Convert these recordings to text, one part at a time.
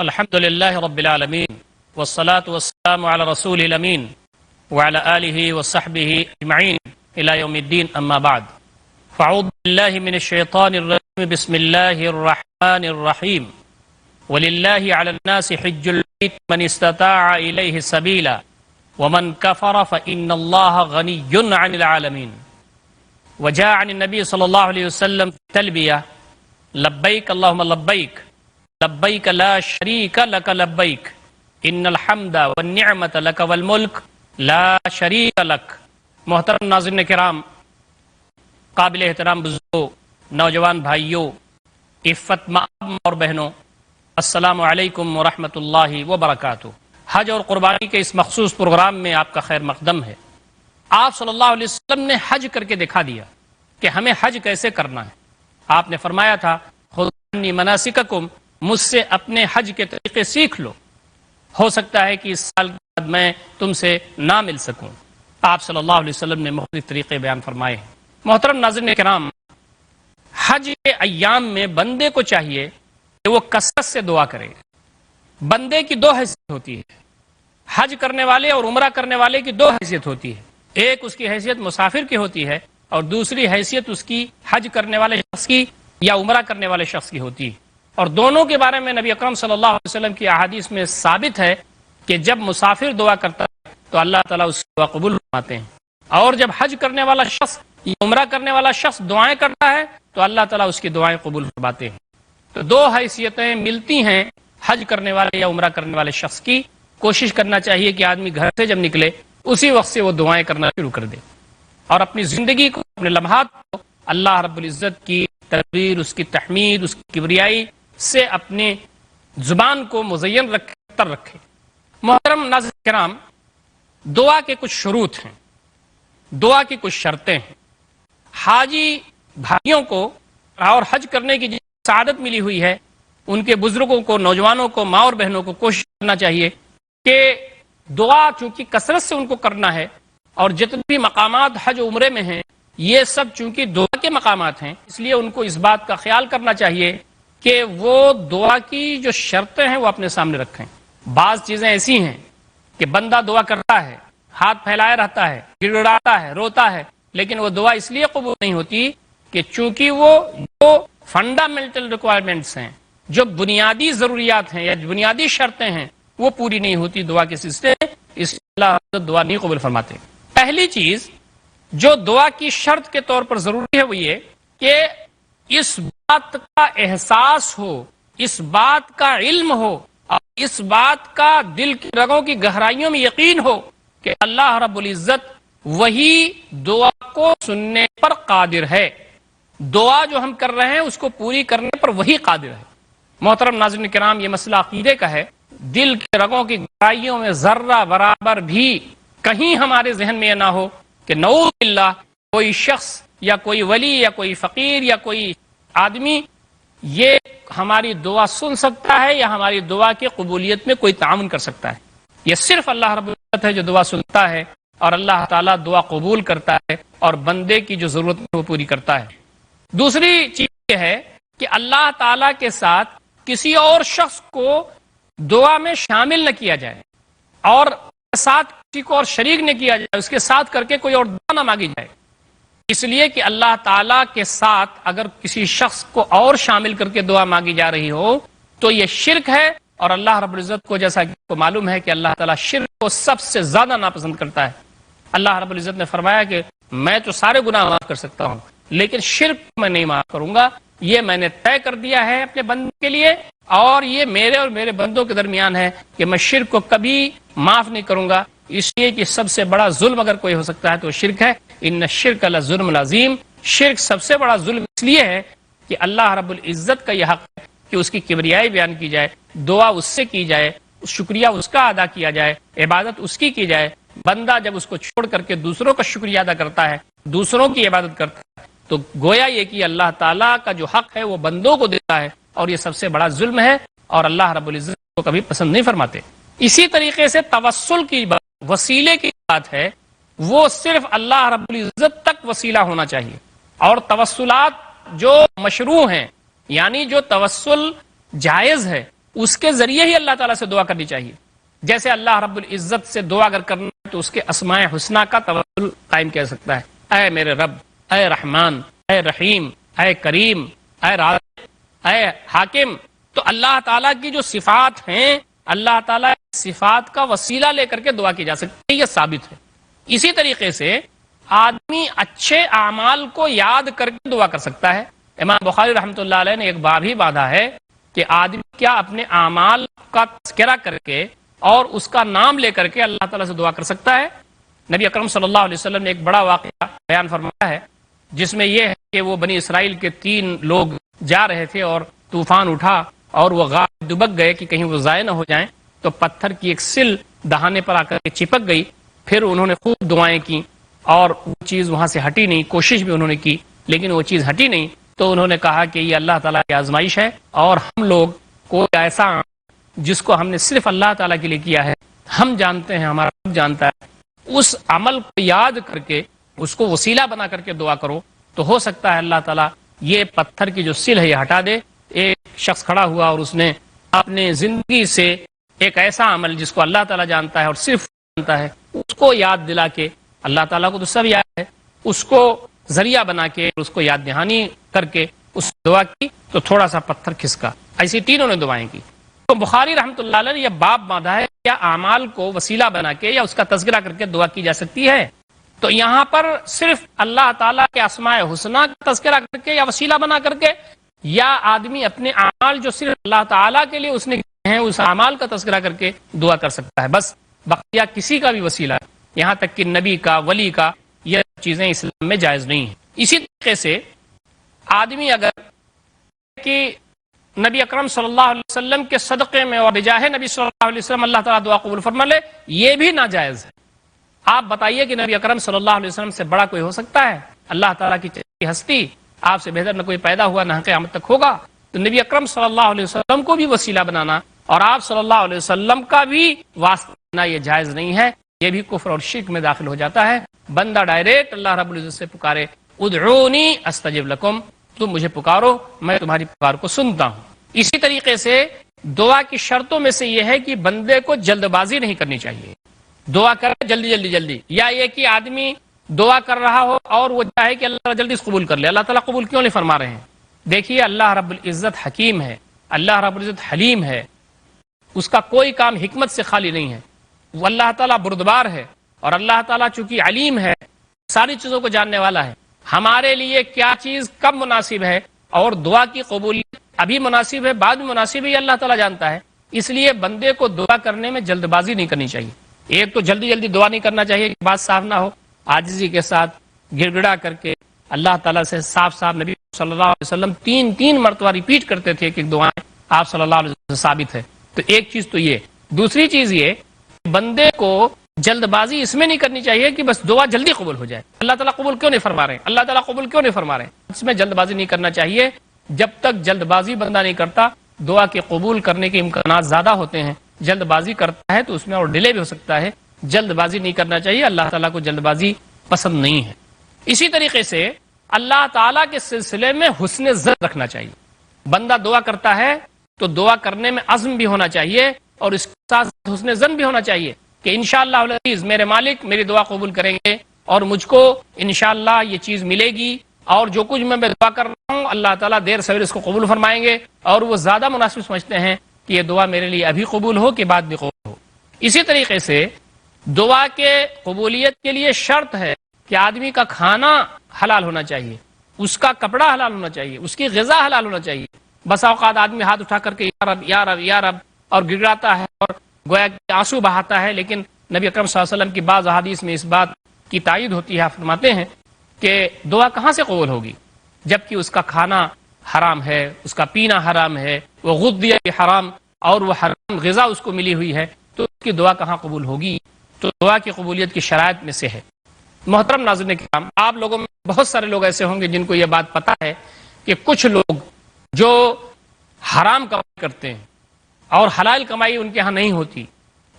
الحمد لله رب العالمين والصلاة والسلام على رسول الأمين وعلى آله وصحبه أجمعين إلى يوم الدين أما بعد فأعوذ بالله من الشيطان الرجيم بسم الله الرحمن الرحيم ولله على الناس حج البيت من استطاع إليه سبيلا ومن كفر فإن الله غني عن العالمين وجاء عن النبي صلى الله عليه وسلم في التلبية لبيك اللهم لبيك لبيك لا شريك لك لبيك ان الحمد والنعمت لك والملک لا شریک لک۔ محترم ناظرین کرام، قابل احترام بزرگوں، نوجوان بھائیوں، عفت مآب اور بہنوں، السلام علیکم ورحمۃ اللہ وبرکاتہ۔ حج اور قربانی کے اس مخصوص پروگرام میں آپ کا خیر مقدم ہے۔ آپ صلی اللہ علیہ وسلم نے حج کر کے دکھا دیا کہ ہمیں حج کیسے کرنا ہے۔ آپ نے فرمایا تھا خذوا عنی مناسککم، مجھ سے اپنے حج کے طریقے سیکھ لو، ہو سکتا ہے کہ اس سال کے بعد میں تم سے نہ مل سکوں۔ آپ صلی اللہ علیہ وسلم نے مختلف طریقے بیان فرمائے ہیں۔ محترم ناظرین کرام، حج کے ایام میں بندے کو چاہیے کہ وہ کثرت سے دعا کرے۔ بندے کی دو حیثیت ہوتی ہے، حج کرنے والے اور عمرہ کرنے والے کی دو حیثیت ہوتی ہے۔ ایک اس کی حیثیت مسافر کی ہوتی ہے اور دوسری حیثیت اس کی حج کرنے والے شخص کی یا عمرہ کرنے والے شخص کی ہوتی ہے، اور دونوں کے بارے میں نبی اکرم صلی اللہ علیہ وسلم کی احادیث میں ثابت ہے کہ جب مسافر دعا کرتا ہے تو اللہ تعالیٰ اس کی دعا قبول فرماتے ہیں، اور جب حج کرنے والا شخص یا عمرہ کرنے والا شخص دعائیں کرتا ہے تو اللہ تعالیٰ اس کی دعائیں قبول فرماتے ہیں۔ تو دو حیثیتیں ملتی ہیں حج کرنے والے یا عمرہ کرنے والے شخص کی۔ کوشش کرنا چاہیے کہ آدمی گھر سے جب نکلے اسی وقت سے وہ دعائیں کرنا شروع کر دے، اور اپنی زندگی کو، اپنے لمحات کو اللہ رب العزت کی تقریر، اس کی تحمید، اس کی کبریائی سے اپنی زبان کو مزین رکھے۔ محترم ناظرین کرام، دعا کے کچھ شروط ہیں، دعا کی کچھ شرطیں ہیں۔ حاجی بھائیوں کو اور حج کرنے کی جس سعادت ملی ہوئی ہے، ان کے بزرگوں کو، نوجوانوں کو، ماں اور بہنوں کو کوشش کرنا چاہیے کہ دعا چونکہ کثرت سے ان کو کرنا ہے، اور جتنے بھی مقامات حج و عمرے میں ہیں یہ سب چونکہ دعا کے مقامات ہیں، اس لیے ان کو اس بات کا خیال کرنا چاہیے کہ وہ دعا کی جو شرطیں ہیں وہ اپنے سامنے رکھیں۔ بعض چیزیں ایسی ہیں کہ بندہ دعا کرتا ہے، ہاتھ پھیلائے رہتا ہے، گڑ گڑاتا ہے، روتا ہے، لیکن وہ دعا اس لیے قبول نہیں ہوتی کہ چونکہ وہ جو فنڈامنٹل ریکوائرمنٹس ہیں، جو بنیادی ضروریات ہیں یا بنیادی شرطیں ہیں، وہ پوری نہیں ہوتی دعا کے سلسلے، اس لیے اللہ دعا نہیں قبول فرماتے۔ پہلی چیز جو دعا کی شرط کے طور پر ضروری ہے وہ یہ کہ اس بات کا احساس ہو، اس بات کا علم ہو، اور اس بات کا دل کی رگوں کی گہرائیوں میں یقین ہو کہ اللہ رب العزت وہی دعا کو سننے پر قادر ہے، دعا جو ہم کر رہے ہیں اس کو پوری کرنے پر وہی قادر ہے۔ محترم ناظرین کرام، یہ مسئلہ عقیدے کا ہے۔ دل کے رگوں کی گہرائیوں میں ذرہ برابر بھی کہیں ہمارے ذہن میں یہ نہ ہو کہ نعوذ باللہ کوئی شخص یا کوئی ولی یا کوئی فقیر یا کوئی آدمی یہ ہماری دعا سن سکتا ہے یا ہماری دعا کی قبولیت میں کوئی تعاون کر سکتا ہے۔ یہ صرف اللہ رب العزت ہے جو دعا سنتا ہے، اور اللہ تعالیٰ دعا قبول کرتا ہے اور بندے کی جو ضرورت ہے وہ پوری کرتا ہے۔ دوسری چیز یہ ہے کہ اللہ تعالیٰ کے ساتھ کسی اور شخص کو دعا میں شامل نہ کیا جائے، اور ساتھ کسی کو اور شریک نہ کیا جائے، اس کے ساتھ کر کے کوئی اور دعا نہ مانگی جائے، اس لیے کہ اللہ تعالیٰ کے ساتھ اگر کسی شخص کو اور شامل کر کے دعا مانگی جا رہی ہو تو یہ شرک ہے، اور اللہ رب العزت کو جیسا کہ کو معلوم ہے کہ اللہ تعالیٰ شرک کو سب سے زیادہ ناپسند کرتا ہے۔ اللہ رب العزت نے فرمایا کہ میں تو سارے گناہ معاف کر سکتا ہوں لیکن شرک میں نہیں معاف کروں گا، یہ میں نے طے کر دیا ہے اپنے بندوں کے لیے، اور یہ میرے اور میرے بندوں کے درمیان ہے کہ میں شرک کو کبھی معاف نہیں کروں گا، اس لیے کہ سب سے بڑا ظلم اگر کوئی ہو سکتا ہے تو شرک ہے۔ ان الشرک لظلم العظیم، شرک سب سے بڑا ظلم اس لیے ہے کہ اللہ رب العزت کا یہ حق ہے کہ اس کی کبریائی بیان کی جائے، دعا اس سے کی جائے، شکریہ اس کا ادا کیا جائے، عبادت اس کی جائے۔ بندہ جب اس کو چھوڑ کر کے دوسروں کا شکریہ ادا کرتا ہے، دوسروں کی عبادت کرتا ہے، تو گویا یہ کہ اللہ تعالیٰ کا جو حق ہے وہ بندوں کو دیتا ہے، اور یہ سب سے بڑا ظلم ہے، اور اللہ رب العزت کو کبھی پسند نہیں فرماتے۔ اسی طریقے سے توسل کی بات، وسیلے کی بات ہے، وہ صرف اللہ رب العزت تک وسیلہ ہونا چاہیے، اور توسلات جو مشروع ہیں، یعنی جو توسل جائز ہے اس کے ذریعے ہی اللہ تعالیٰ سے دعا کرنی چاہیے. جیسے اللہ رب العزت سے دعا اگر کرنا ہے تو اس کے اسماء حسنہ کا توسل قائم کر سکتا ہے. اے میرے رب، اے رحمان، اے رحیم، اے کریم، اے رازق، اے حاکم. تو اللہ تعالیٰ کی جو صفات ہیں، اللہ تعالیٰ کی صفات کا وسیلہ لے کر کے دعا کی جا سکتی ہے، یہ ثابت ہے. اسی طریقے سے آدمی اچھے اعمال کو یاد کر کے دعا کر سکتا ہے. امام بخاری رحمۃ اللہ علیہ نے ایک باب ہی باندھا ہے کہ آدمی کیا اپنے اعمال کا تذکرہ کر کے اور اس کا نام لے کر کے اللہ تعالیٰ سے دعا کر سکتا ہے. نبی اکرم صلی اللہ علیہ وسلم نے ایک بڑا واقعہ بیان فرمایا ہے جس میں یہ ہے کہ وہ بنی اسرائیل کے 3 لوگ جا رہے تھے اور طوفان اٹھا اور وہ غار دبک گئے کہ کہیں وہ ضائع نہ ہو جائیں. تو پتھر کی ایک سل دہانے پر آ کر کے چپک گئی. پھر انہوں نے خوب دعائیں کی اور وہ چیز وہاں سے ہٹی نہیں. کوشش بھی انہوں نے کی لیکن وہ چیز ہٹی نہیں. تو انہوں نے کہا کہ یہ اللہ تعالیٰ کی آزمائش ہے اور ہم لوگ کوئی ایسا جس کو ہم نے صرف اللہ تعالیٰ کے لیے کیا ہے، ہم جانتے ہیں، ہمارا رب جانتا ہے، اس عمل کو یاد کر کے اس کو وسیلہ بنا کر کے دعا کرو تو ہو سکتا ہے اللہ تعالیٰ یہ پتھر کی جو سل ہے یہ ہٹا دے. ایک شخص کھڑا ہوا اور اس نے اپنے زندگی سے ایک ایسا عمل جس کو اللہ تعالیٰ جانتا ہے اور صرف جانتا ہے اس کو یاد دلا کے، اللہ تعالیٰ کو تو سب یاد ہے، اس کو ذریعہ بنا کے اس کو یاد دہانی کر کے اس دعا کی تو تھوڑا سا پتھر کھسکا. ایسی 3 نے دعائیں کی. تو بخاری رحمۃ اللہ علیہ نے یہ باب باندھا ہے کیا اعمال کو وسیلہ بنا کے یا اس کا تذکرہ کر کے دعا کی جا سکتی ہے. تو یہاں پر صرف اللہ تعالیٰ کے اسماء حسنہ کا تذکرہ کر کے یا وسیلہ بنا کر کے، یا آدمی اپنے اعمال جو صرف اللہ تعالیٰ کے لیے اس نے کیے ہیں اس اعمال کا تذکرہ کر کے دعا کر سکتا ہے. بس بقیہ کسی کا بھی وسیلہ یہاں تک کہ نبی کا، ولی کا، یہ چیزیں اسلام میں جائز نہیں ہیں. اسی طریقے سے آدمی اگر کہ نبی اکرم صلی اللہ علیہ وسلم کے صدقے میں اور بجاہ نبی صلی اللہ علیہ وسلم اللہ تعالیٰ دعا قبول فرما لے، یہ بھی ناجائز ہے. آپ بتائیے کہ نبی اکرم صلی اللہ علیہ وسلم سے بڑا کوئی ہو سکتا ہے؟ اللہ تعالیٰ کی ہستی، آپ سے بہتر نہ کوئی پیدا ہوا نہ قیامت تک ہوگا. تو نبی اکرم صلی اللہ علیہ وسلم کو بھی وسیلہ بنانا اور آپ صلی اللہ علیہ وسلم کا بھی واسطہ بنانا یہ جائز نہیں ہے. یہ بھی کفر اور شرک میں داخل ہو جاتا ہے. بندہ ڈائریکٹ اللہ رب العزت سے پکارے، ادعونی استجب لکم، تم مجھے پکارو میں تمہاری پکار کو سنتا ہوں. اسی طریقے سے دعا کی شرطوں میں سے یہ ہے کہ بندے کو جلد بازی نہیں کرنی چاہیے. دعا کرے جلدی، یا یہ کہ آدمی دعا کر رہا ہو اور وہ چاہے کہ اللہ تعالیٰ جلدی قبول کر لے. اللہ تعالیٰ قبول کیوں نہیں فرما رہے ہیں؟ دیکھیے اللہ رب العزت حکیم ہے، اللہ رب العزت حلیم ہے، اس کا کوئی کام حکمت سے خالی نہیں ہے. وہ اللہ تعالیٰ بردبار ہے اور اللہ تعالیٰ چونکہ علیم ہے، ساری چیزوں کو جاننے والا ہے. ہمارے لیے کیا چیز کب مناسب ہے اور دعا کی قبولیت ابھی مناسب ہے بعد میں مناسب ہے، یہ اللہ تعالیٰ جانتا ہے. اس لیے بندے کو دعا کرنے میں جلد بازی نہیں کرنی چاہیے. ایک تو جلدی دعا نہیں کرنا چاہیے کہ بات صاف نہ ہو، عاجزی کے ساتھ گڑ گڑا کر کے اللہ تعالیٰ سے صاف نبی صلی اللہ علیہ وسلم 3 مرتبہ ریپیٹ کرتے تھے کہ دعائیں آپ صلی اللہ علیہ وسلم سے ثابت ہے. تو ایک چیز تو یہ. دوسری چیز یہ بندے کو جلد بازی اس میں نہیں کرنی چاہیے کہ بس دعا جلدی قبول ہو جائے. اللہ تعالیٰ قبول کیوں نہیں فرما رہے ہیں؟ اللہ تعالیٰ قبول کیوں نہیں فرما رہے ہیں؟ اس میں جلد بازی نہیں کرنا چاہیے. جب تک جلد بازی بندہ نہیں کرتا دعا کے قبول کرنے کے امکانات زیادہ ہوتے ہیں. جلد بازی کرتا ہے تو اس میں اور ڈیلے بھی ہو سکتا ہے. جلد بازی نہیں کرنا چاہیے. اللہ تعالیٰ کو جلد بازی پسند نہیں ہے. اسی طریقے سے اللہ تعالیٰ کے سلسلے میں حسن ظن رکھنا چاہیے. بندہ دعا کرتا ہے تو دعا کرنے میں عزم بھی ہونا چاہیے اور اس کے ساتھ حسن ظن بھی ہونا چاہیے کہ انشاءاللہ العزیز میرے مالک میری دعا قبول کریں گے اور مجھ کو انشاءاللہ یہ چیز ملے گی، اور جو کچھ میں دعا کر رہا ہوں اللہ تعالیٰ دیر سویر اس کو قبول فرمائیں گے. اور وہ زیادہ مناسب سمجھتے ہیں کہ یہ دعا میرے لیے ابھی قبول ہو کہ بعد میں قبول ہو. اسی طریقے سے دعا کے قبولیت کے لیے شرط ہے کہ آدمی کا کھانا حلال ہونا چاہیے، اس کا کپڑا حلال ہونا چاہیے، اس کی غذا حلال ہونا چاہیے. بس اوقات آدمی ہاتھ اٹھا کر کے یا رب یا رب یا رب اور گڑگڑاتا ہے اور گویا کہ آنسو بہاتا ہے، لیکن نبی اکرم صلی اللہ علیہ وسلم کی بعض احادیث میں اس بات کی تائید ہوتی ہے. فرماتے ہیں کہ دعا کہاں سے قبول ہوگی جبکہ اس کا کھانا حرام ہے، اس کا پینا حرام ہے، وہ غذی حرام اور وہ حرام غذا اس کو ملی ہوئی ہے، تو اس کی دعا کہاں قبول ہوگی؟ تو دعا کی قبولیت کی شرائط میں سے ہے. محترم ناظرین کرام، آپ لوگوں میں بہت سارے لوگ ایسے ہوں گے جن کو یہ بات پتہ ہے کہ کچھ لوگ جو حرام کمائی کرتے ہیں اور حلال کمائی ان کے ہاں نہیں ہوتی،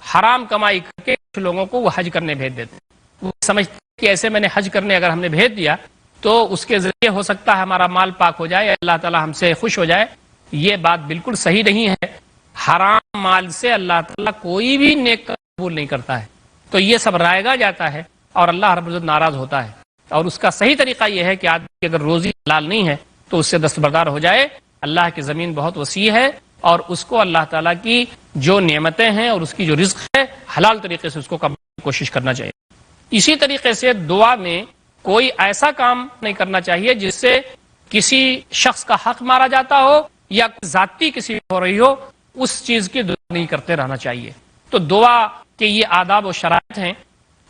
حرام کمائی کر کے کچھ لوگوں کو وہ حج کرنے بھیج دیتے ہیں. وہ سمجھتے ہیں کہ ایسے میں نے حج کرنے اگر ہم نے بھیج دیا تو اس کے ذریعے ہو سکتا ہے ہمارا مال پاک ہو جائے، اللہ تعالی ہم سے خوش ہو جائے. یہ بات بالکل صحیح نہیں ہے. حرام مال سے اللہ تعالیٰ کوئی بھی نیک قبول نہیں کرتا ہے. تو یہ سب رائگا جاتا ہے اور اللہ رب العزت ناراض ہوتا ہے. اور اس کا صحیح طریقہ یہ ہے کہ آدمی کی اگر روزی حلال نہیں ہے تو اس سے دستبردار ہو جائے. اللہ کی زمین بہت وسیع ہے اور اس کو اللہ تعالیٰ کی جو نعمتیں ہیں اور اس کی جو رزق ہے حلال طریقے سے اس کو کمانے کی کوشش کرنا چاہیے. اسی طریقے سے دعا میں کوئی ایسا کام نہیں کرنا چاہیے جس سے کسی شخص کا حق مارا جاتا ہو یا ذاتی کسی ہو رہی ہو، اس چیز کی دعا نہیں کرتے رہنا چاہیے. تو دعا کے یہ آداب و شرائط ہیں،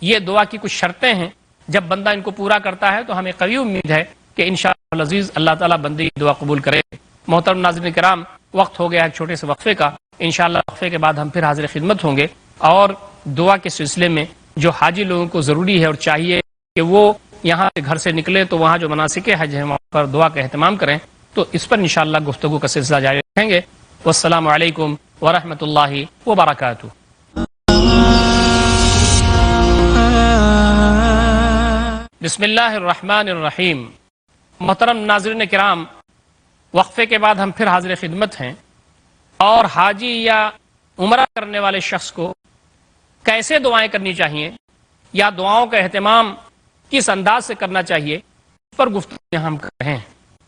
یہ دعا کی کچھ شرطیں ہیں. جب بندہ ان کو پورا کرتا ہے تو ہمیں قوی امید ہے کہ انشاءاللہ العزیز اللہ تعالیٰ بندے کی دعا قبول کرے. محترم ناظرین کرام، وقت ہو گیا ایک چھوٹے سے وقفے کا. انشاءاللہ وقفے کے بعد ہم پھر حاضر خدمت ہوں گے اور دعا کے سلسلے میں جو حاجی لوگوں کو ضروری ہے اور چاہیے کہ وہ یہاں سے گھر سے نکلے تو وہاں جو مناسک حج ہیں وہاں پر دعا کا اہتمام کریں، تو اس پر انشاءاللہ گفتگو کا سلسلہ جاری رکھیں گے. والسلام علیکم ورحمۃ اللہ وبرکاتہ. بسم اللہ الرحمن الرحیم. محترم ناظرین کرام، وقفے کے بعد ہم پھر حاضر خدمت ہیں اور حاجی یا عمرہ کرنے والے شخص کو کیسے دعائیں کرنی چاہیے یا دعاؤں کا اہتمام کس انداز سے کرنا چاہیے اس پر گفتگو ہم کر رہے ہیں.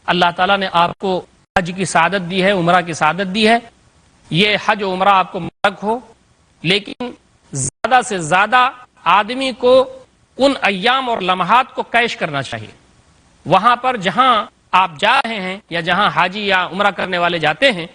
اللہ تعالیٰ نے آپ کو حج کی سعادت دی ہے، عمرہ کی سعادت دی ہے. یہ حج و عمرہ آپ کو مبارک ہو، لیکن زیادہ سے زیادہ آدمی کو ان ایام اور لمحات کو کیش کرنا چاہیے. وہاں پر جہاں آپ جا رہے ہیں یا جہاں حاجی یا عمرہ کرنے والے جاتے ہیں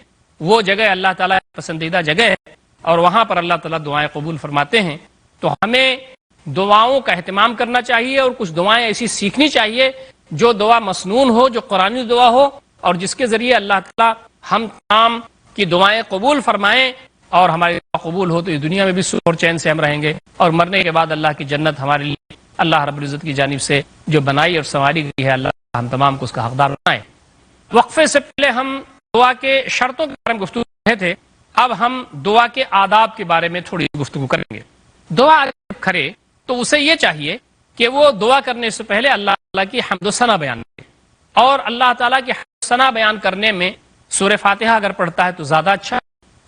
وہ جگہ اللہ تعالیٰ پسندیدہ جگہ ہے اور وہاں پر اللہ تعالیٰ دعائیں قبول فرماتے ہیں. تو ہمیں دعاؤں کا اہتمام کرنا چاہیے اور کچھ دعائیں ایسی سیکھنی چاہیے جو دعا مسنون ہو، جو قرآنی دعا ہو اور جس کے ذریعے اللہ تعالیٰ ہم تمام کی دعائیں قبول فرمائیں اور ہماری دعا قبول ہو تو اس دنیا میں بھی سکون اور چین سے ہم رہیں گے اور مرنے کے بعد اللہ کی جنت ہمارے لیے اللہ رب العزت کی جانب سے جو بنائی اور سنواری گئی ہے، اللہ ہم تمام کو اس کا حقدار بنائیں. وقفے سے پہلے ہم دعا کے شرطوں کے بارے میں گفتگو کر رہے تھے. اب ہم دعا کے آداب کے بارے میں تھوڑی گفتگو کریں گے. دعا جب کرے تو اسے یہ چاہیے کہ وہ دعا کرنے سے پہلے اللہ تعالیٰ کی حمد و ثنا بیان کرے. اور اللہ تعالیٰ کی حمد و ثنا بیان کرنے میں سورہ فاتحہ اگر پڑھتا ہے تو زیادہ اچھا.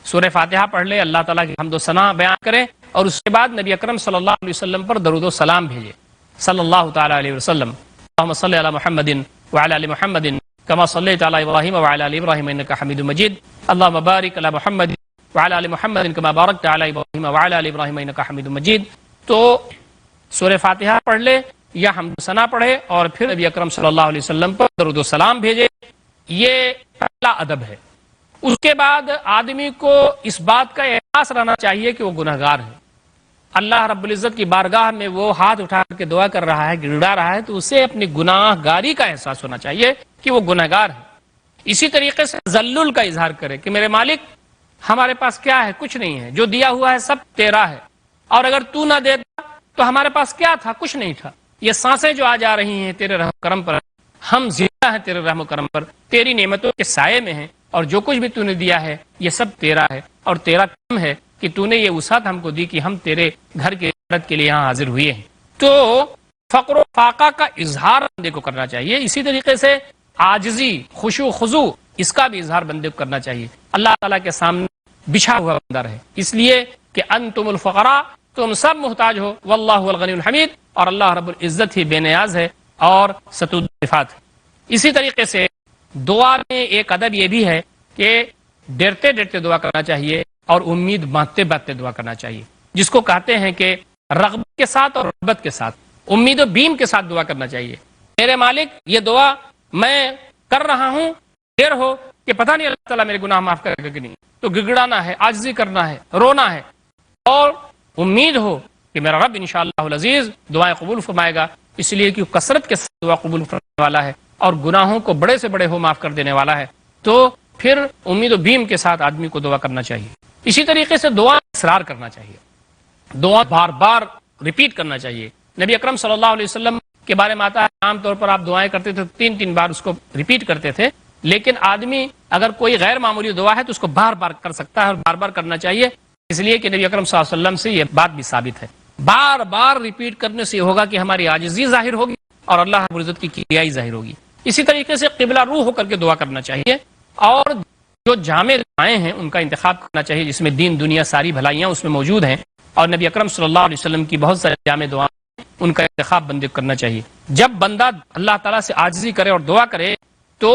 سورہ فاتحہ پڑھ لے، اللہ تعالیٰ کی حمد و ثنا بیان کرے اور اس کے بعد نبی اکرم صلی اللہ علیہ وسلم پر درود و سلام بھیجے صلی اللہ تعالیٰ علیہ وسلم. اللہم صلی علی محمد وعلی آل محمد کما صلیت علی ابراہیم وعلی آل ابراہیم انک حمید مجید. اللہم بارک علی محمد وعلی آل محمد کما بارکت علی ابراہیم وعلی آل ابراہیم انک حمید مجید. تو سورہ فاتحہ پڑھ لے یا حمد و ثنا پڑھے اور پھر نبی اکرم صلی اللہ علیہ وسلم پر درود و سلام بھیجے. یہ پہلا ادب ہے. اس کے بعد آدمی کو اس بات کا احساس رہنا چاہیے کہ وہ گنہگار ہے. اللہ رب العزت کی بارگاہ میں وہ ہاتھ اٹھا کے دعا کر رہا ہے، گڑگڑا رہا ہے، تو اسے اپنی گناہ گاری کا احساس ہونا چاہیے کہ وہ گنہگار ہے. اسی طریقے سے تذلل کا اظہار کرے کہ میرے مالک ہمارے پاس کیا ہے؟ کچھ نہیں ہے، جو دیا ہوا ہے سب تیرا ہے، اور اگر تو نہ دیتا تو ہمارے پاس کیا تھا؟ کچھ نہیں تھا. یہ سانسیں جو آ جا رہی ہیں تیرے رحم و کرم پر، ہم زندہ ہیں تیرے رحم و کرم پر، تیری نعمتوں کے سائے میں ہیں، اور جو کچھ بھی تو نے دیا ہے یہ سب تیرا ہے اور تیرا کرم ہے کہ تو نے یہ وسعت ہم کو دی کہ ہم تیرے گھر کے عبادت کے لیے یہاں حاضر ہوئے ہیں. تو فقر و فاقہ کا اظہار بندے کو کرنا چاہیے. اسی طریقے سے عاجزی، خشوع خضوع، اس کا بھی اظہار بندے کو کرنا چاہیے. اللہ تعالیٰ کے سامنے بچھا ہوا بندہ رہے، اس لیے کہ انتم الفقراء، تم سب محتاج ہو، واللہ الغنی الحمید، اور اللہ رب العزت ہی بے نیاز ہے اور ستود صفات ہے. اسی طریقے سے دعا میں ایک ادب یہ بھی ہے کہ ڈرتے ڈرتے دعا کرنا چاہیے اور امید باندھتے باندھتے دعا کرنا چاہیے، جس کو کہتے ہیں کہ رغبت کے ساتھ اور رغبت کے ساتھ، امید و بیم کے ساتھ دعا کرنا چاہیے. میرے مالک یہ دعا میں کر رہا ہوں، دیر ہو کہ پتہ نہیں اللہ تعالیٰ میرے گناہ معاف کرے گا کہ نہیں، تو گڑگڑانا ہے، عاجزی کرنا ہے، رونا ہے، اور امید ہو کہ میرا رب انشاءاللہ العزیز دعائیں قبول فرمائے گا، اس لیے کہ کثرت کے ساتھ دعا قبول فرمانے والا ہے اور گناہوں کو بڑے سے بڑے ہو معاف کر دینے والا ہے. تو پھر امید و بیم کے ساتھ آدمی کو دعا کرنا چاہیے. اسی طریقے سے دعا اصرار کرنا چاہیے، دعا بار بار ریپیٹ کرنا چاہیے. نبی اکرم صلی اللہ علیہ وسلم کے بارے میں آتا ہے عام طور پر آپ دعائیں کرتے تھے 3 بار اس کو ریپیٹ کرتے تھے، لیکن آدمی اگر کوئی غیر معمولی دعا ہے تو اس کو بار بار کر سکتا ہے اور بار بار کرنا چاہیے، اس لیے کہ نبی اکرم صلی اللہ علیہ وسلم سے یہ بات بھی ثابت ہے. بار بار ریپیٹ کرنے سے یہ ہوگا کہ ہماری عاجزی ظاہر ہوگی اور اللہ رب العزت کی کبریائی ظاہر ہوگی. اسی طریقے سے قبلہ روح ہو کر کے دعا کرنا چاہیے اور جو جامع دعائیں ہیں ان کا انتخاب کرنا چاہیے، جس میں دین دنیا ساری بھلائیاں اس میں موجود ہیں، اور نبی اکرم صلی اللہ علیہ وسلم کی بہت سارے جامع دعائیں، ان کا انتخاب بندے کو کرنا چاہیے۔ جب بندہ اللہ تعالیٰ سے عاجزی کرے اور دعا کرے تو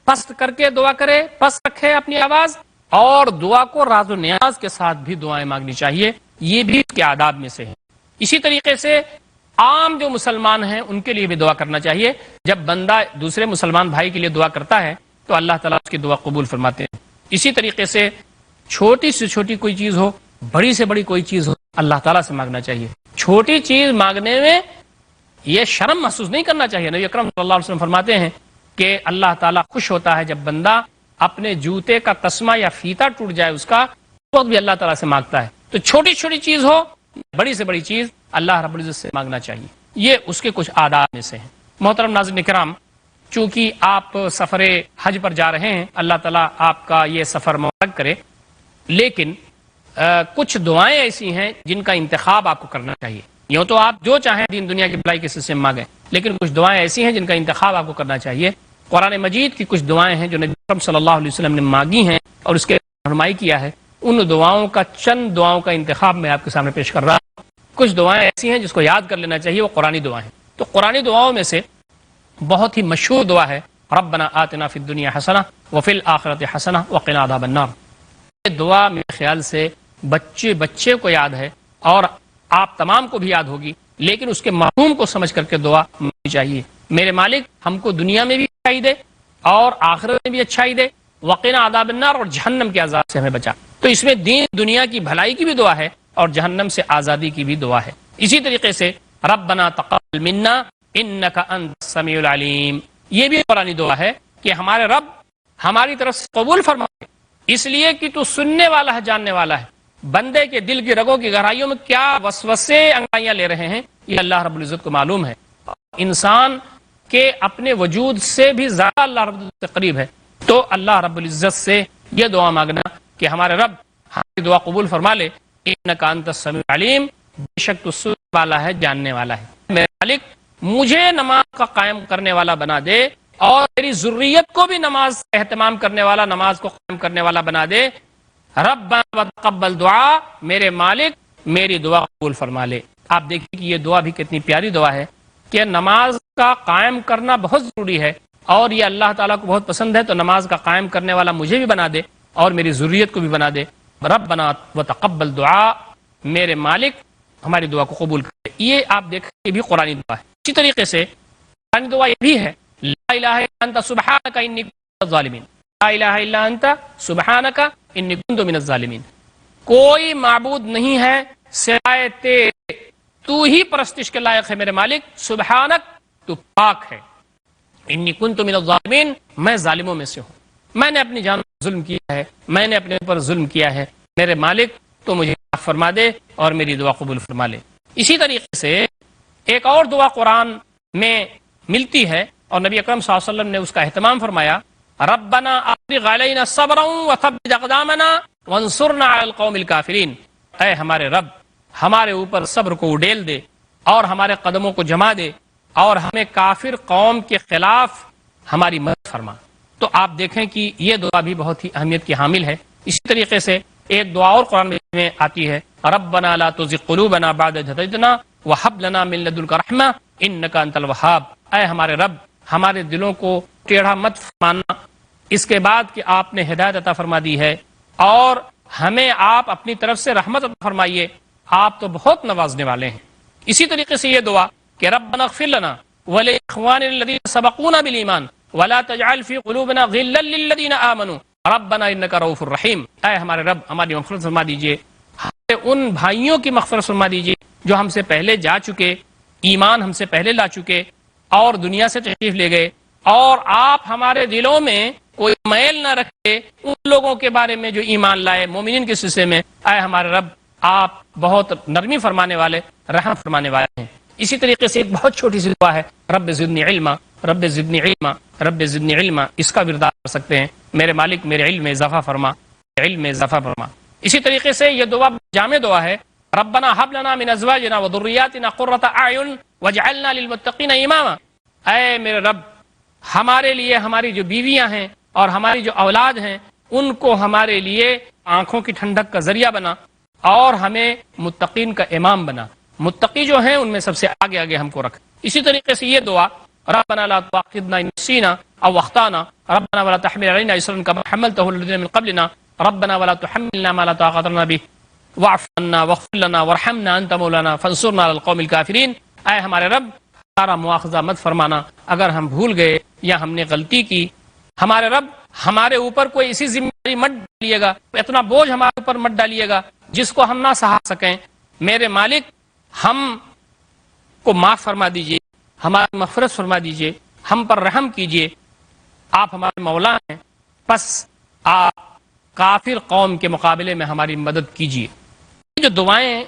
پست کر کے دعا کرے، پست رکھے اپنی آواز، اور دعا کو راز و نیاز کے ساتھ بھی دعائیں مانگنی چاہیے، یہ بھی اس کے آداب میں سے ہے۔ اسی طریقے سے عام جو مسلمان ہیں ان کے لیے بھی دعا کرنا چاہیے۔ جب بندہ دوسرے مسلمان بھائی کے لیے دعا کرتا ہے تو اللہ تعالیٰ اس کی دعا قبول فرماتے ہیں۔ اسی طریقے سے چھوٹی سے چھوٹی کوئی چیز ہو، بڑی سے بڑی کوئی چیز ہو، اللہ تعالیٰ سے مانگنا چاہیے۔ چھوٹی چیز مانگنے میں یہ شرم محسوس نہیں کرنا چاہیے۔ نبی اکرم صلی اللہ علیہ وسلم فرماتے ہیں کہ اللہ تعالیٰ خوش ہوتا ہے جب بندہ اپنے جوتے کا تسمہ یا فیتا ٹوٹ جائے اس کا، اس وقت بھی اللہ تعالیٰ سے مانگتا ہے۔ تو چھوٹی چھوٹی چیز ہو، بڑی سے بڑی چیز اللہ رب العزت سے مانگنا چاہیے، یہ اس کے کچھ آداب میں سے ہیں۔ محترم ناظرین کرام، چونکہ آپ سفر حج پر جا رہے ہیں، اللہ تعالیٰ آپ کا یہ سفر مبارک کرے، لیکن کچھ دعائیں ایسی ہیں جن کا انتخاب آپ کو کرنا چاہیے۔ یوں تو آپ جو چاہیں دین دنیا کی بھلائی کے سلسلے میں مانگیں، لیکن کچھ دعائیں ایسی ہیں جن کا انتخاب آپ کو کرنا چاہیے۔ قرآن مجید کی کچھ دعائیں ہیں جو نبی اکرم صلی اللہ علیہ وسلم نے مانگی ہیں اور اس کے رہنمائی کیا ہے، ان دعاؤں کا چند دعاؤں کا انتخاب میں آپ کے سامنے پیش کر رہا ہوں۔ کچھ دعائیں ایسی ہیں جس کو یاد کر لینا چاہیے، وہ قرآنی دعائیں ہیں۔ تو قرآنی دعاؤں میں سے بہت ہی مشہور دعا ہے ربنا آتنا فی الدنیا حسنہ وفی الآخرۃ حسنہ وقنا عذاب النار۔ یہ دعا میرے خیال سے بچے کو یاد ہے اور آپ تمام کو بھی یاد ہوگی، لیکن اس کے مفہوم کو سمجھ کر کے دعا مانگنی چاہیے۔ میرے مالک ہم کو دنیا میں بھی اچھائی دے اور آخرت میں بھی اچھائی دے، وقنا عذاب النار، اور جہنم کے عذاب سے ہمیں بچا۔ تو اس میں دین دنیا کی بھلائی کی بھی دعا ہے اور جہنم سے آزادی کی بھی دعا ہے۔ اسی طریقے سے ربنا تقبل منا انک انت السمیع العلیم، یہ بھی قرآنی دعا ہے کہ ہمارے رب ہماری طرف سے قبول فرمائے، اس لیے کہ تو سننے والا ہے، جاننے والا ہے۔ بندے کے دل کی رگوں کی گہرائیوں میں کیا وسوسے انگڑائیاں لے رہے ہیں، یہ اللہ رب العزت کو معلوم ہے۔ انسان کے اپنے وجود سے بھی زیادہ اللہ رب العزت سے قریب ہے، تو اللہ رب العزت سے یہ دعا مانگنا کہ ہمارے رب ہماری دعا قبول فرما لے، انک انت السمیع العلیم، بے شک تو سننے والا ہے، جاننے والا ہے۔ میرے مالک مجھے نماز کا قائم کرنے والا بنا دے اور میری ذریت کو بھی نماز کا اہتمام کرنے والا، نماز کو قائم کرنے والا بنا دے۔ ربنا وتقبل دعا، میرے مالک میری دعا قبول فرما لے۔ آپ دیکھیے کہ یہ دعا بھی کتنی پیاری دعا ہے کہ نماز کا قائم کرنا بہت ضروری ہے اور یہ اللہ تعالیٰ کو بہت پسند ہے، تو نماز کا قائم کرنے والا مجھے بھی بنا دے اور میری ذریت کو بھی بنا دے۔ ربنا وتقبل دعا، میرے مالک ہماری دعا کو قبول کرے۔ یہ آپ دیکھیں یہ بھی قرآنی دعا ہے۔ اسی طریقے سے قرآنی دعا یہ بھی ہے لا الہ الا انت سبحانک انی کنت من الظالمین، لا الہ الا انت سبحانک انی کنت من الظالمین، کوئی معبود نہیں ہے سوائے تیرے، تو ہی پرستش کے لائق ہے میرے مالک، سبحانک تو پاک ہے، انی کنت من الظالمین میں ظالموں میں سے ہوں، میں نے اپنی جان پر ظلم کیا ہے، میں نے اپنے اوپر ظلم کیا ہے، میرے مالک تو مجھے معاف فرما دے اور میری دعا قبول فرما لے۔ اسی طریقے سے ایک اور دعا قرآن میں ملتی ہے اور نبی اکرم صلی اللہ علیہ وسلم نے اس کا اہتمام فرمایا، ربنا افرغ علینا صبرا وثبت اقدامنا وانصرنا علی القوم الکافرین، اے ہمارے رب ہمارے اوپر صبر کو اڈیل دے اور ہمارے قدموں کو جما دے اور ہمیں کافر قوم کے خلاف ہماری مدد فرما۔ تو آپ دیکھیں کہ یہ دعا بھی بہت ہی اہمیت کی حامل ہے۔ اسی طریقے سے ایک دعا اور قرآن میں آتی ہے، ربنا لا تزغ قلوبنا بعد إذ هديتنا وهب لنا من لدنك رحمة إنك أنت الوهاب، اے ہمارے رب ہمارے دلوں کو ٹیڑھا مت فرمانا اس کے بعد کہ آپ نے ہدایت عطا فرما دی ہے، اور ہمیں آپ اپنی طرف سے رحمت عطا فرمائیے، آپ تو بہت نوازنے والے ہیں۔ اسی طریقے سے یہ دعا کہ ربنا اغفر لنا ولإخواننا الذين سبقونا بالإيمان ولا تجعل في قلوبنا غلا للذين آمنوا ربنا انك رؤوف رحیم، اے ہمارے رب ہماری مغفرت فرما دیجئے، ان بھائیوں کی مغفرت فرما دیجئے جو ہم سے پہلے جا چکے، ایمان ہم سے پہلے لا چکے اور دنیا سے تشریف لے گئے، اور آپ ہمارے دلوں میں کوئی میل نہ رکھے ان لوگوں کے بارے میں جو ایمان لائے مومنین کے سلسلے میں، اے ہمارے رب آپ بہت نرمی فرمانے والے، رحم فرمانے والے ہیں۔ اسی طریقے سے ایک بہت چھوٹی سی دعا ہے، رب زدنی علما، رب زدنی علما، رب زدنی علما، اس کا ورد کر سکتے ہیں، میرے مالک میرے علم میں اضافہ فرما، علم میں اضافہ فرما۔ اسی طریقے سے یہ دعا جامع دعا ہے، ربنا هب لنا من ازواجنا وذرياتنا قرة اعین واجعلنا للمتقین اماما، اے میرے رب ہمارے لیے ہماری جو بیویاں ہیں اور ہماری جو اولاد ہیں ان کو ہمارے لیے آنکھوں کی ٹھنڈک کا ذریعہ بنا اور ہمیں متقین کا امام بنا. متقی جو ہیں ان میں سب سے آگے آگے ہم کو رکھ. اسی طریقے سے یہ دعا ربنا لا تؤاخذنا ان نسينا او اخطانا ربنا ولا تحمل علينا اصرا كما حملته على الذين من قبلنا ربنا ولا تحملنا ما لا طاقة لنا به واعف عنا واغفر لنا وارحمنا انت مولانا فانصرنا على القوم الكافرين. اے ہمارے رب ہمارا مواخذہ مت فرمانا اگر ہم بھول گئے یا ہم نے غلطی کی. ہمارے رب ہمارے اوپر کوئی ایسی ذمہ داری مت ڈالیے گا, اتنا بوجھ ہمارے اوپر مت ڈالیے گا جس کو ہم نہ سہا سکیں. میرے مالک ہم کو معاف فرما دیجئے, ہماری مغفرت فرما دیجئے, ہم پر رحم کیجئے, آپ ہمارے مولا ہیں, پس آپ کافر قوم کے مقابلے میں ہماری مدد کیجئے. یہ جو دعائیں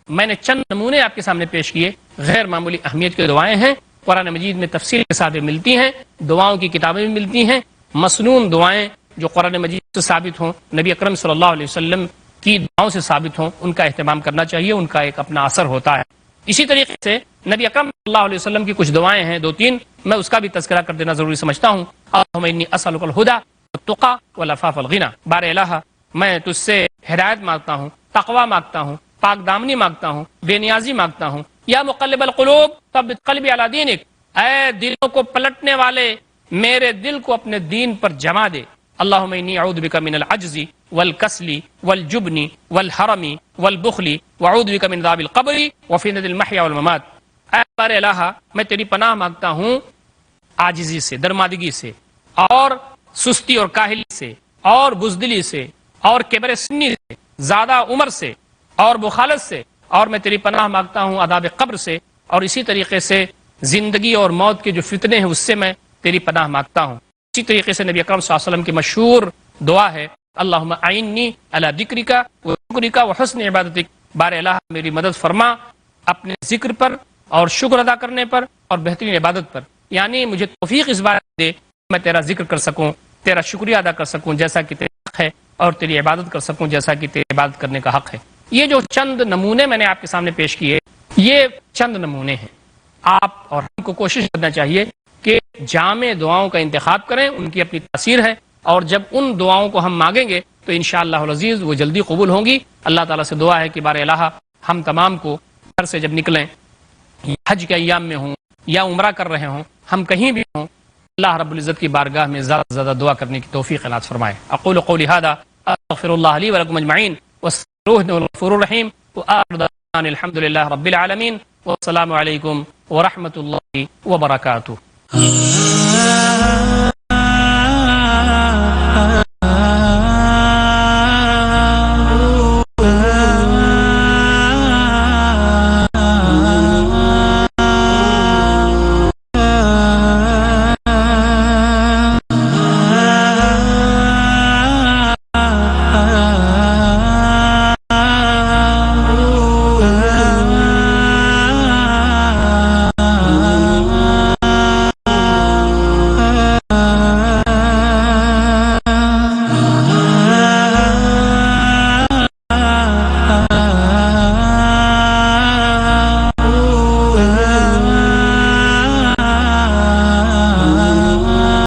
میں نے چند نمونے آپ کے سامنے پیش کیے غیر معمولی اہمیت کی دعائیں ہیں. قرآن مجید میں تفصیل کے ساتھ ملتی ہیں, دعاؤں کی کتابیں بھی ملتی ہیں. مسنون دعائیں جو قرآن مجید سے ثابت ہوں, نبی اکرم صلی اللہ علیہ وسلم کی دعاؤں سے ثابت ہوں, ان کا اہتمام کرنا چاہیے, ان کا ایک اپنا اثر ہوتا ہے. اسی طریقے سے نبی اکرم صلی اللہ علیہ وسلم کی کچھ دعائیں ہیں, 2-3, میں اس کا بھی تذکرہ کر دینا ضروری سمجھتا ہوں. اللہم انی اسألک الہدی والتقی والعفاف والغنی. بار الہ میں تجھ سے ہدایت مانگتا ہوں, تقوی مانگتا ہوں, پاک دامنی مانگتا ہوں, بے نیازی مانگتا ہوں. یا مقلب القلوب ثبت قلبی علی دینک, اے دلوں کو پلٹنے والے میرے دل کو اپنے دین پر جما دے. اللہم انی اعوذ بک من العجز والکسل والجبن والحرم والبخل واعوذ بک من عذاب القبر وفتنة المحیا والممات. اے بار الہ میں تیری پناہ مانگتا ہوں عاجزی سے, درمادگی سے, اور سستی اور کاہلی سے, اور بزدلی سے, اور کبر سنی سے, زیادہ عمر سے, اور بخالت سے, اور میں تیری پناہ مانگتا ہوں عذاب قبر سے, اور اسی طریقے سے زندگی اور موت کے جو فتنے ہیں اس سے میں تیری پناہ مانگتا ہوں. اسی طریقے سے نبی اکرم صلی اللہ علیہ وسلم کی مشہور دعا ہے اللہم اعنی علی ذکرک وشکرک وحسن عبادتک. بار الہ میری مدد فرما اپنے ذکر پر اور شکر ادا کرنے پر اور بہترین عبادت پر. یعنی مجھے توفیق اس بات دے میں تیرا ذکر کر سکوں, تیرا شکریہ ادا کر سکوں جیسا کہ تیرا حق ہے, اور تیری عبادت کر سکوں جیسا کہ تیری عبادت کرنے کا حق ہے. یہ جو چند نمونے میں نے آپ کے سامنے پیش کیے, یہ چند نمونے ہیں. آپ اور ہم کو کوشش کرنا چاہیے کہ جامع دعاؤں کا انتخاب کریں, ان کی اپنی تاثیر ہے, اور جب ان دعاؤں کو ہم مانگیں گے تو انشاءاللہ العزیز وہ جلدی قبول ہوں گی. اللہ تعالیٰ سے دعا ہے کہ بار الہ ہم تمام کو گھر سے جب نکلیں, حج کے ایام میں ہوں یا عمرہ کر رہے ہوں, ہم کہیں بھی ہوں, اللہ رب العزت کی بارگاہ میں زیادہ سے زیادہ دعا کرنے کی توفیق عنایت فرمائے. اقول قولی ھذا استغفر اللہ لی ولکم اجمعین واستغفروہ انہ الغفور الرحیم وآخر دعوانا الحمد للہ رب العالمین والسلام علیکم ورحمۃ اللہ وبرکاتہ.